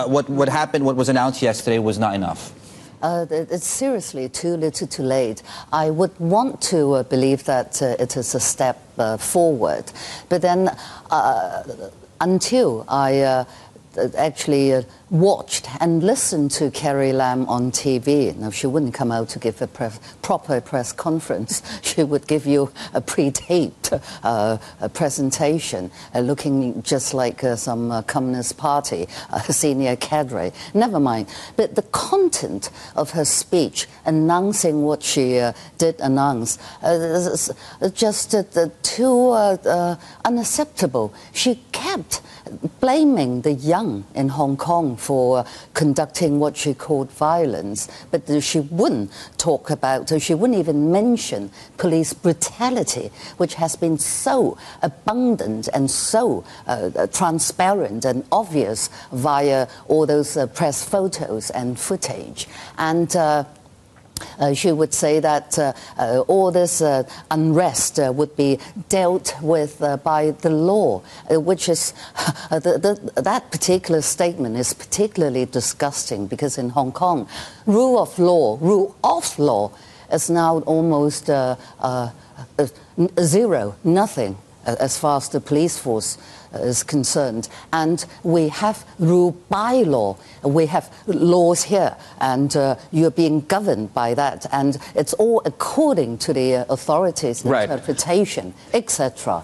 what happened, what was announced yesterday, was not enough? It's seriously too little too late. I would want to believe that it is a step forward. But then until I actually watched and listened to Carrie Lam on TV. Now, she wouldn't come out to give a proper press conference. She would give you a pre-taped presentation looking just like some Communist Party senior cadre. Never mind. But the content of her speech, announcing what she did announce, is just too unacceptable. She kept blaming the young in Hong Kong for conducting what she called violence, but she wouldn't talk about, she wouldn't even mention police brutality, which has been so abundant and so transparent and obvious via all those press photos and footage. And she would say that all this unrest would be dealt with by the law, which is that particular statement is particularly disgusting because in Hong Kong, rule of law is now almost zero, nothing as far as the police force is concerned. And we have rule by law. We have laws here, and you're being governed by that. And it's all according to the authorities' interpretation, etc.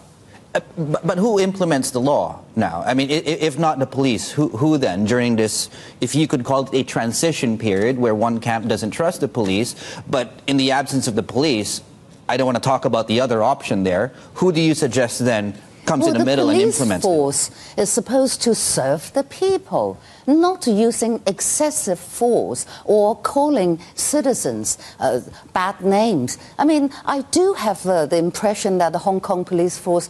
But who implements the law now? I mean, if not the police, who then during this, if you could call it a transition period where one camp doesn't trust the police, but in the absence of the police, I don't want to talk about the other option there. Who do you suggest then comes in the middle and implements it? The police force is supposed to serve the people, not using excessive force or calling citizens bad names. I mean, I do have the impression that the Hong Kong police force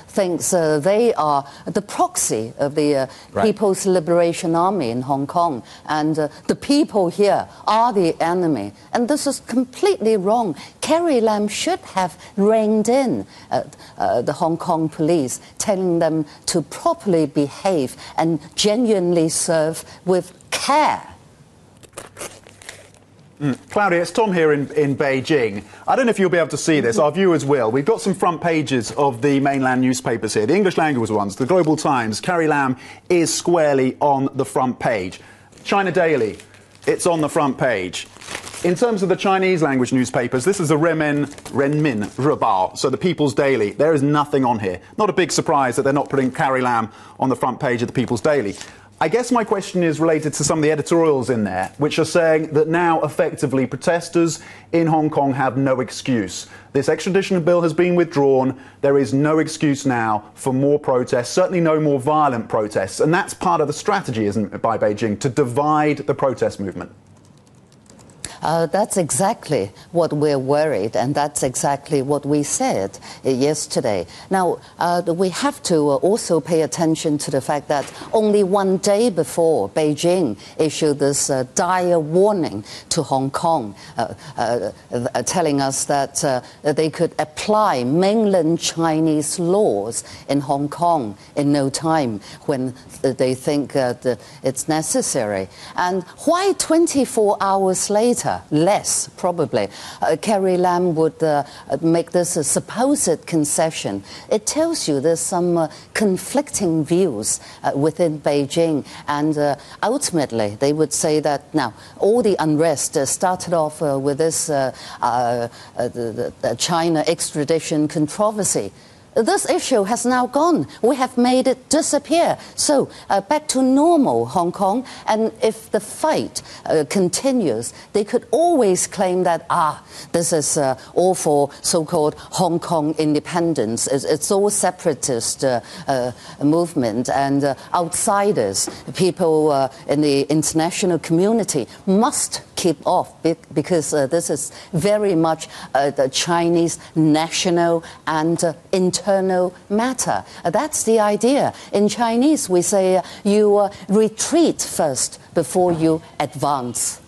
thinks they are the proxy of the People's Liberation Army in Hong Kong, and the people here are the enemy. And this is completely wrong. Carrie Lam should have reined in the Hong Kong police, telling them to properly behave and genuinely serve with care. Claudia, it's Tom here in Beijing. I don't know if you'll be able to see this. Our viewers will. We've got some front pages of the mainland newspapers here. The English language ones, the Global Times. Carrie Lam is squarely on the front page. China Daily, it's on the front page. In terms of the Chinese language newspapers, this is the Renmin Rebao, so the People's Daily. There is nothing on here. Not a big surprise that they're not putting Carrie Lam on the front page of the People's Daily. I guess my question is related to some of the editorials in there, which are saying that now effectively protesters in Hong Kong have no excuse. This extradition bill has been withdrawn. There is no excuse now for more protests, certainly no more violent protests. And that's part of the strategy, isn't it, by Beijing, to divide the protest movement? That's exactly what we're worried, and that's exactly what we said yesterday. Now, we have to also pay attention to the fact that only one day before Beijing issued this dire warning to Hong Kong, telling us that they could apply mainland Chinese laws in Hong Kong in no time when they think it's necessary. And why 24 hours later? Less, probably, Carrie Lam would make this a supposed concession. It tells you there's some conflicting views within Beijing, and ultimately they would say that now all the unrest started off with this China extradition controversy. This issue has now gone. We have made it disappear. So back to normal Hong Kong. And if the fight continues, they could always claim that, this is all for so-called Hong Kong independence. It's all separatist movement, and outsiders, people in the international community must keep off because this is very much the Chinese national and internal matter. That's the idea. In Chinese, we say you retreat first before you advance.